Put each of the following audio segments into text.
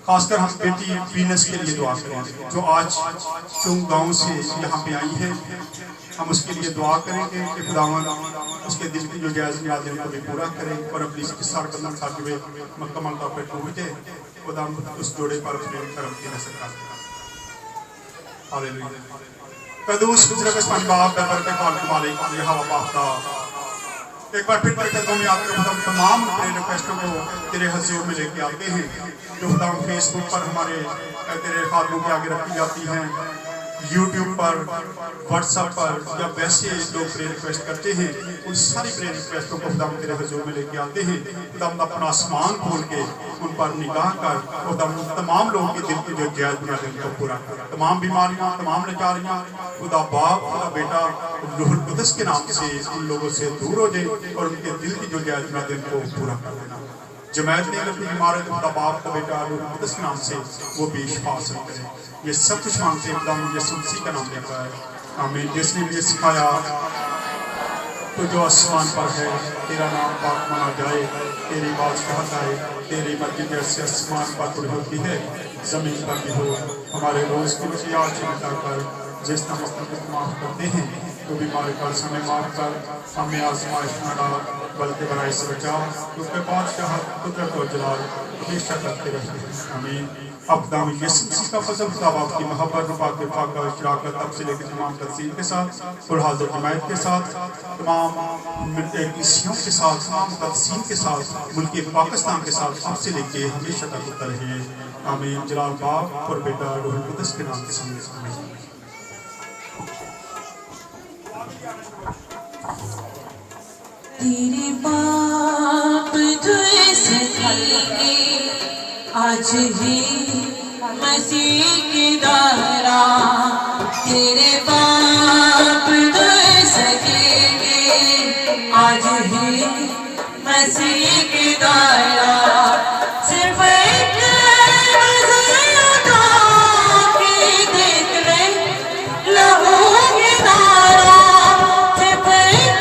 खासकर हम बेटी वीनस के लिए दुआ करें जो आज चुंग गांव से यहाँ पे आई है। हम उसके लिए दुआ करेंगे कि खुदावन उसके दिल की जो जायज़ मुरादें को भी पूरा करें और अपनी इसके साथ कदम खाते हुए मुकम्मल तौर पर टूट जाए। खुदा उस जोड़े पर अपने कर्म की नजर डालें। हालेलुया। कदूस गुजरत बाप दरबार के पाल के मालिक ये हवा बाफ्ता एक बार फिर कदमों में आकर हम तमाम अपने रिक्वेस्टों को तेरे हजूर में लेके आते हैं जो खुदा फेसबुक पर हमारे तेरे खातों के आगे रखी जाती हैं, यूट्यूब पर, व्हाट्सएप पर या वैसे लोग प्रे रिक्वेस्ट करते हैं। उन सारी प्रे रिक्वेस्टों को खुदा तेरे हजूर में लेके आते हैं। खुदा अपना आसमान खोल के उन पर निगाह कर खुदा तमाम लोगों के दिल की जो जायज़ मुरादें को पूरा कर, तमाम बीमारियां, तमाम लाचारियां खुदा बाप खुदा बेटा रूहुल कुद्दस के नाम से उन लोगों से दूर हो जाए और उनके दिल की जो जायज़ मुरादें को पूरा कर देना। जमात ने अपनी बीमार खुदा बाप का बेटा रूहुल कुद्दस के नाम से वो भी शिफा हासिल करे। ये सब कुछ मांगते हैं खुदा यीशु मसीह का नाम लेकर है, आमीन। जिसने मुझे सिखाया तो जो आसमान पर है तेरा नाम पाक माना जाए, तेरी बादशाहत आए, तेरी मर्जी जैसे आसमान पर पूरी होती है जमीन पर भी हो। हमारे रोज की मुझे आज चिंता कर जिस तरह हम माफ करते हैं तो बीमारी का समय माफ कर, हमें आजमाइश न डाल बल्कि बुराई से बचा, उसके बादशाह कुदरत और जलाल हमेशा करते रहते हैं, आमीन। अब दाम यीशु मसीह का फजल खुदा बाप की मोहब्बत पाक का शराकत अब से लेकर तमाम तफसील के साथ और हाजिर जमात के साथ तमाम कलीसियों के साथ तमाम तफसील के साथ मुल्क पाकिस्तान के साथ अब से लेकर हमेशा तक होता रहे, आमीन। जलाल बाप और बेटा रूहुल कुद्दस के नाम से तेरे बाप तुझे सकीने आज ही मसीह के दारा, तेरे बाप तुझे सकीने आज ही मसीह के दारा। सिर्फ एक नज़र उठा के देख ले लहू के दारा, सिर्फ एक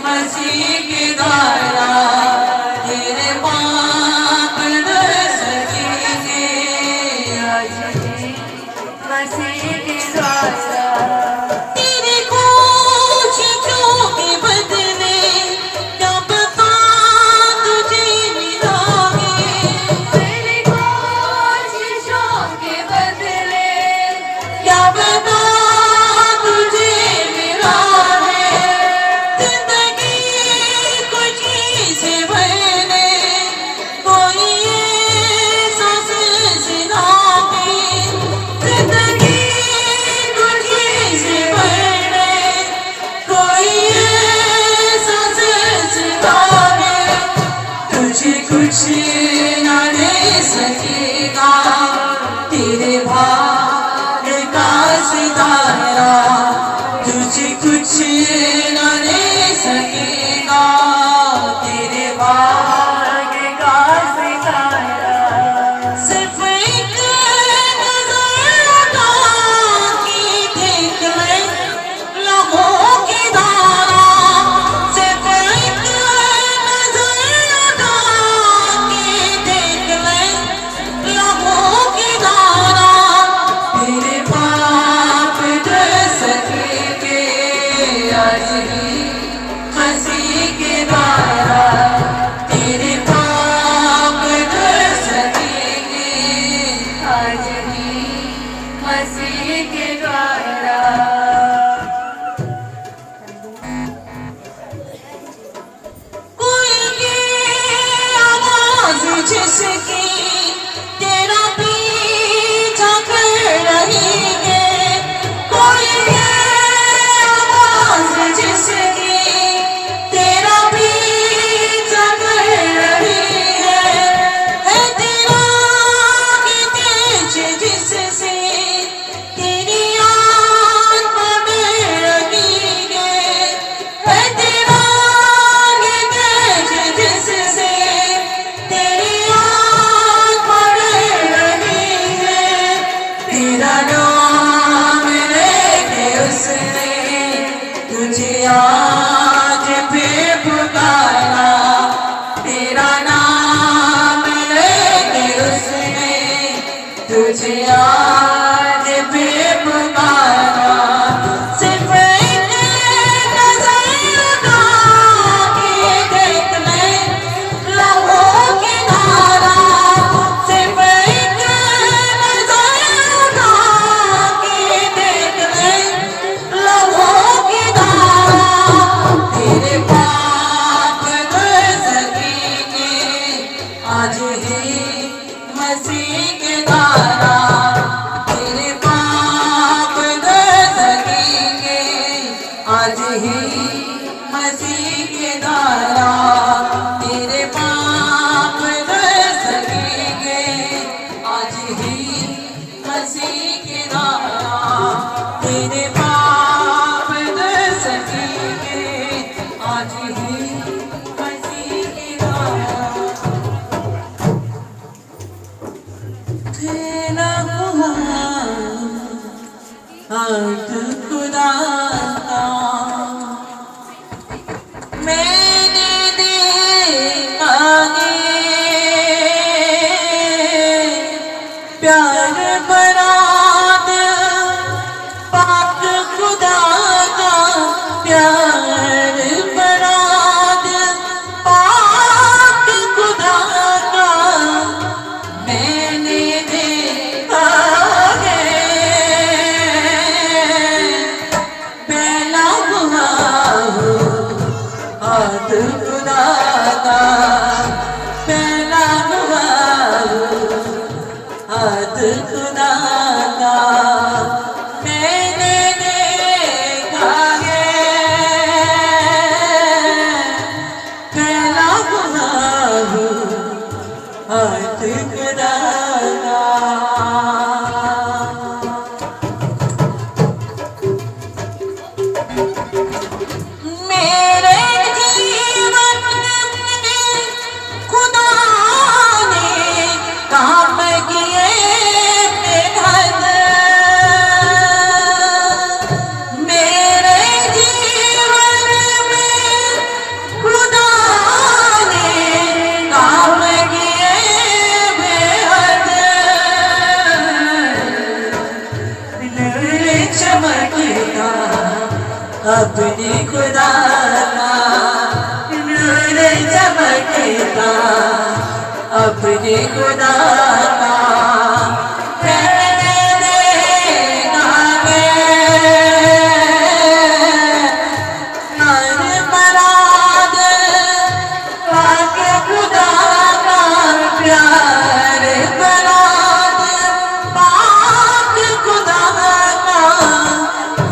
मसीह के दारा, तेरे बाप न सकेंगे आज ही मसीह के दारा। तेरे कोशिशों के बदले क्या बता तुझे मिलोगे, तेरे कोशिशों के बदले क्या बता कुछ न दे सकेगा तेरे भाग्य का सितारा, तुझे कुछ न दे सकेगा तेरे भाग्य का सितारा। सिर्फ एक नजर उठा के देख ले लहू की धारा, सिर्फ एक नजर उठा तेरे बाप न सकेंगे आज ही मसीह के दारा, तेरे बाप न सकेंगे तुझे आज भी पुकारा, सिर्फ एक नजर उठा के देख ले लबों की धारा, सिर्फ एक नजर उठा के देख ले लबों की धारा। तेरे पाप धुल सकेंगे आज ही मसीह के द्वारा, तेरे पाप धुल सकेंगे आज ही मसीह के द्वारा, तेरे पाप धुल सकेंगे आज ही मसीह के द्वारा, तेरे पाप धुल सकेंगे आज ही मसीह के द्वारा। तेरा हुआ हाथ खुदा का, मैंने देखा है प्यार भरा दिल पाक खुदा का, प्यार भरा दिल पाक खुदा का, मैंने देखा है पहला हुआ हाथ खुदा का, पहला हुआ हाथ खुदा का, मैंने देखा है पहला हुआ हाथ खुदा का। मेरे जीवन में खुदा ने काम किए बेहद, मेरे जीवन में खुदा ने काम किए बेहद, नूर चमकता अपने खुदा का, नूर चमकता अपने खुदा का, मैंने देखा है प्यार भरा दिल पाक खुदा का, प्यार भरा दिल पाक खुदा का,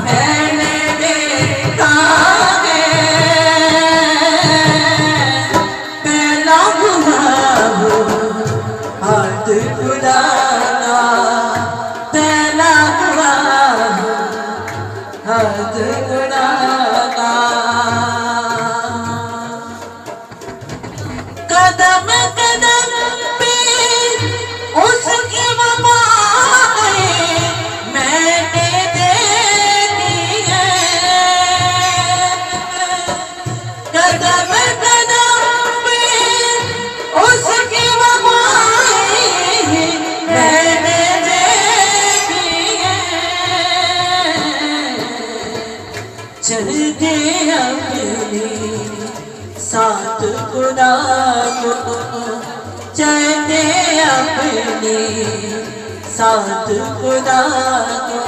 मैंने देखा है पहला हुआ हाथ खुदा का, पहला हुआ हाथ खुदा का। कदम कदम पे उसकी वफाएं मैंने देखी है, कदम कदम पे उसकी वफाएं मैंने देखी है, चलते अपने साथ खुदा को, चलते अपने साथ खुदा को,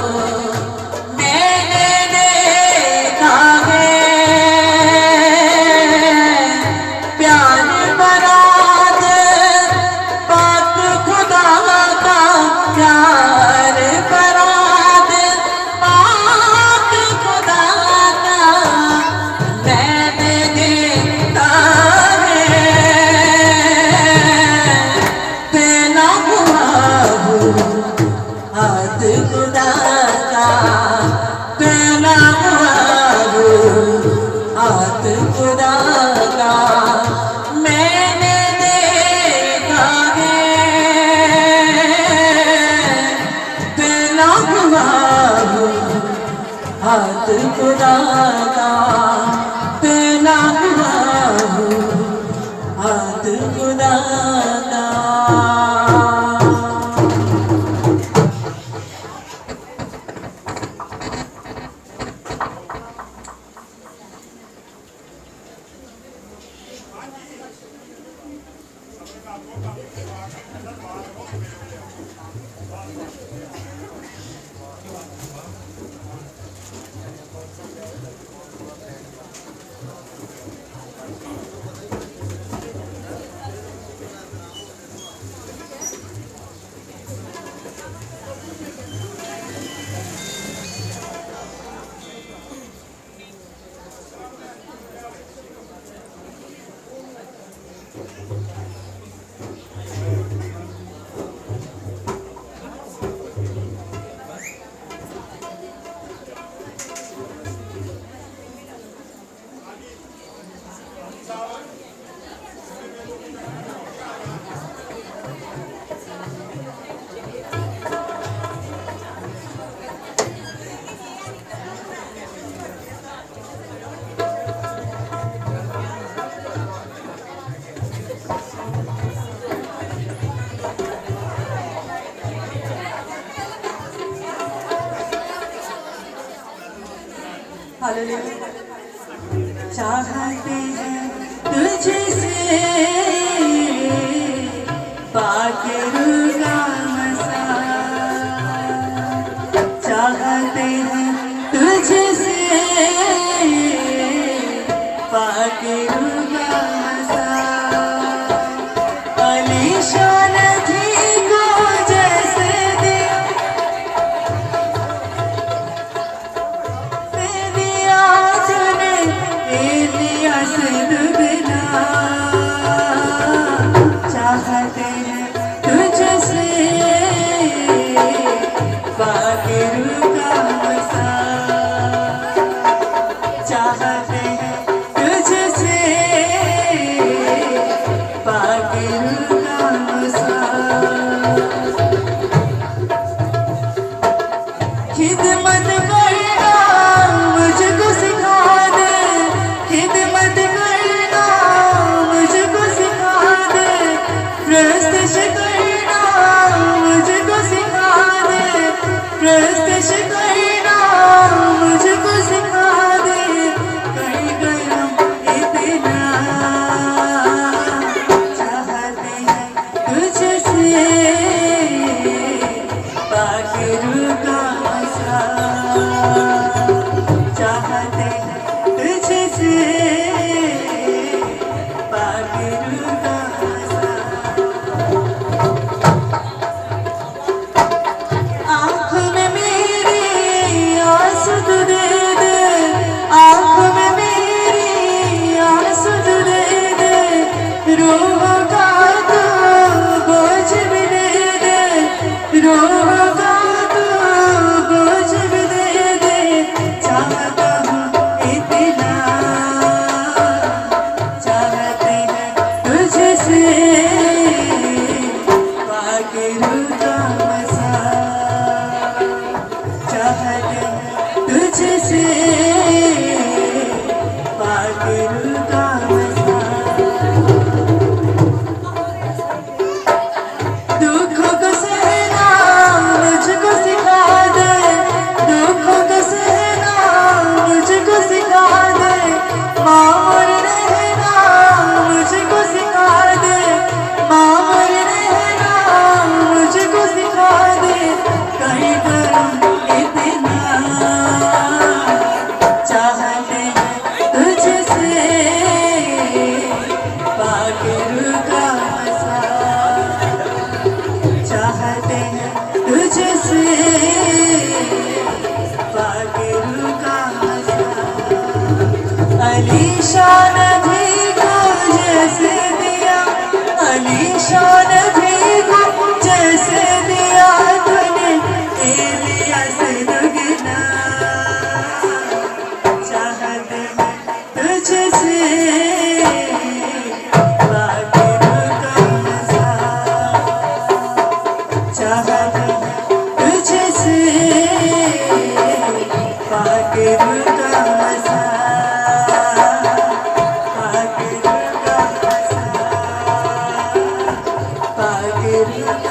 मैंने देखा है प्यार भरा दिल पाक खुदा का, प्यार भरा दिल पाक खुदा का, मैंने देखा है पहला हुआ हाथ खुदा का, पहला हुआ हाथ खुदा का, मैंने देखा है पहला हुआ हाथ खुदा का, पहला हुआ हाथ खुदा का। चाहते हैं तुझसे पाकिरुगा मसा, चाहते हैं तुझसे पाकिरुगा मसा। अलीशान थी को जैसे दिया तूने दिया से दुगना, चाहते हैं तुझसे पाकिरुगा मसा, चाहते हैं तुझसे पाकिरुगा मसा। खिदमत करना मुझको सिखा दे, खिदमत करना मुझको सिखा दे, प्रस्तश करना मुझको सिखा दे, प्रस्तश करना मुझको सिखा दे। कर गया इतना चाहते हैं तुझसे पाकिरुगा मसा, चाहते हैं तुझसे पाकिरुगा मसा। आँखों में मेरी आंसू तू दे दे, आँखों में मेरी आंसू तू दे दे, रूह का तू बोझ भी दे दे, रूह का तू बोझ भी दे दे। चाहता हूँ इतना चाहते हैं तुझसे पाकिरुगा मसा, चाहते हैं तुझसे पाकिरुगा मसा। दुखों को सहना मुझको सिखा दे, दुखों को सहना मुझको सिखा दे, मामूर रहना मुझको सिखा दे, मामूर रहना मुझको सिखा दे। कहीं करूँ इतना चाहते हैं तुझसे पाकिरुगा मसा, चाहते हैं तुझसे पाकिरुगा मसा। अलीशान थी को जैसे दिया, अलीशान थी को जैसे दिया तूने लिया से दुगना, चाहते हैं तुझसे पाकिरुगा मसा, चाहते हैं तुझसे पाकिरुगा मसा, पाकिरुगा मसा, पाकिरुगा